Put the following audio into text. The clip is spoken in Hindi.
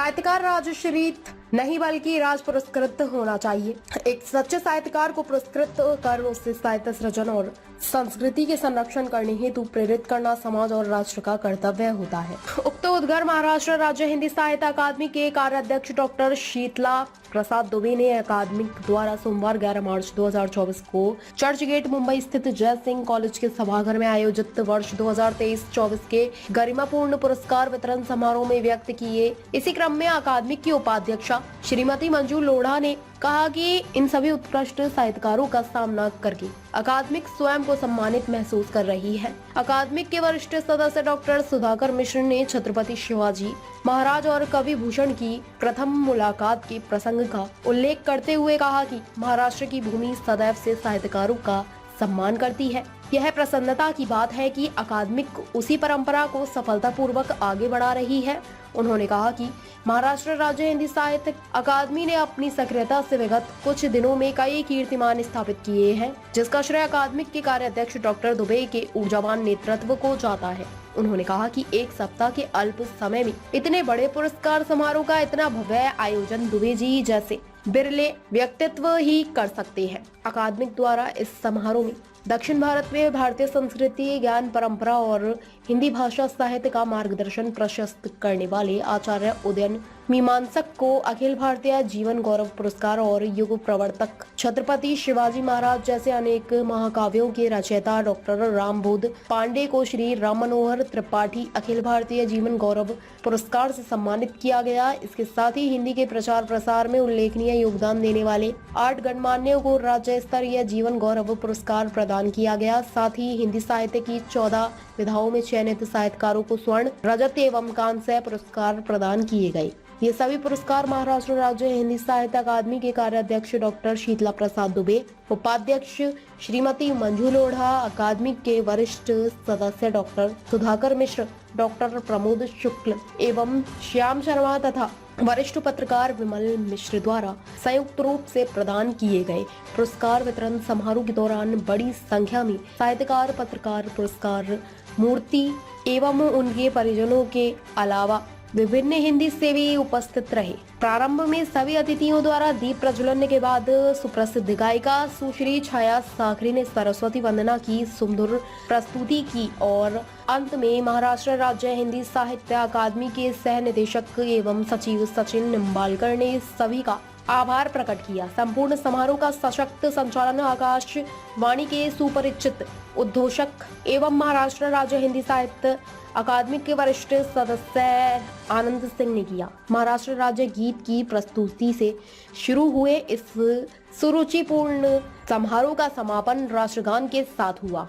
साहित्यकार राजश्री नहीं बल्कि राज पुरस्कृत होना चाहिए। एक सच्चे साहित्यकार को पुरस्कृत कर उससे साहित्य सृजन और संस्कृति के संरक्षण करने हेतु प्रेरित करना समाज और राष्ट्र का कर्तव्य होता है। उक्त उद्गार महाराष्ट्र राज्य हिंदी साहित्य अकादमी के कार्याध्यक्ष डॉक्टर शीतला प्रसाद दुबे ने अकादमी द्वारा सोमवार 11 मार्च 2024 को चर्च गेट मुंबई स्थित जय सिंह कॉलेज के सभागार में आयोजित वर्ष 2023-24 के गरिमापूर्ण पुरस्कार वितरण समारोह में व्यक्त किए। इसी क्रम में अकादमी की उपाध्यक्षा श्रीमती मंजू लोढ़ा ने कहा कि इन सभी उत्कृष्ट साहित्यकारों का सामना करके अकादमिक स्वयं को सम्मानित महसूस कर रही है। अकादमिक के वरिष्ठ सदस्य डॉक्टर सुधाकर मिश्र ने छत्रपति शिवाजी महाराज और कवि भूषण की प्रथम मुलाकात के प्रसंग का उल्लेख करते हुए कहा कि महाराष्ट्र की भूमि सदैव से साहित्यकारों का सम्मान करती है। यह प्रसन्नता की बात है कि अकादमिक उसी परंपरा को सफलतापूर्वक आगे बढ़ा रही है। उन्होंने कहा कि महाराष्ट्र राज्य हिंदी साहित्य अकादमी ने अपनी सक्रियता से विगत कुछ दिनों में कई कीर्तिमान स्थापित किए हैं, जिसका श्रेय अकादमिक के कार्याध्यक्ष डॉक्टर दुबे के ऊर्जावान नेतृत्व को जाता है। उन्होंने कहा कि एक सप्ताह के अल्प समय में इतने बड़े पुरस्कार समारोह का इतना भव्य आयोजन दुबे जी जैसे बिरले व्यक्तित्व ही कर सकते हैं। अकादमिक द्वारा इस समारोह में दक्षिण भारत में भारतीय संस्कृति, ज्ञान, परंपरा और हिंदी भाषा साहित्य का मार्गदर्शन प्रशस्त करने वाले आचार्य उदयन मीमांसक को अखिल भारतीय जीवन गौरव पुरस्कार और युग प्रवर्तक छत्रपति शिवाजी महाराज जैसे अनेक महाकाव्यों के रचयिता डॉक्टर रामबोध पांडे को श्री राम मनोहर त्रिपाठी अखिल भारतीय जीवन गौरव पुरस्कार से सम्मानित किया गया। इसके साथ ही हिंदी के प्रचार प्रसार में उल्लेखनीय योगदान देने वाले 8 गणमान्यों को राज्य स्तरीय जीवन गौरव पुरस्कार प्रदान किया गया। साथ ही हिंदी साहित्य की 14 विधाओं में चयनित साहित्यकारों को स्वर्ण, रजत एवं कांस्य पुरस्कार प्रदान किए गए। ये सभी पुरस्कार महाराष्ट्र राज्य हिंदी साहित्य अकादमी के कार्याध्यक्ष डॉक्टर शीतला प्रसाद दुबे, उपाध्यक्ष श्रीमती मंजू लोढ़ा, अकादमी के वरिष्ठ सदस्य डॉक्टर सुधाकर मिश्र, डॉक्टर प्रमोद शुक्ल एवं श्याम शर्मा तथा वरिष्ठ पत्रकार विमल मिश्र द्वारा संयुक्त रूप से प्रदान किए गए। पुरस्कार वितरण समारोह के दौरान बड़ी संख्या में साहित्यकार, पत्रकार, पुरस्कार मूर्ति एवं उनके परिजनों के अलावा विभिन्न हिंदी सेवी उपस्थित रहे। प्रारंभ में सभी अतिथियों द्वारा दीप प्रज्वलन के बाद सुप्रसिद्ध गायिका सुश्री छाया साखरे ने सरस्वती वंदना की सुमधुर प्रस्तुति की और अंत में महाराष्ट्र राज्य हिंदी साहित्य अकादमी के सह निदेशक एवं सचिव सचिन निम्बालकर ने सभी का आभार प्रकट किया। संपूर्ण समारोह का सशक्त संचालन आकाशवाणी के सुपरिचित उद्घोषक एवं महाराष्ट्र राज्य हिंदी साहित्य अकादमी के वरिष्ठ सदस्य आनंद सिंह ने किया। महाराष्ट्र राज्य गीत की प्रस्तुति से शुरू हुए इस सुरुचिपूर्ण समारोह का समापन राष्ट्रगान के साथ हुआ।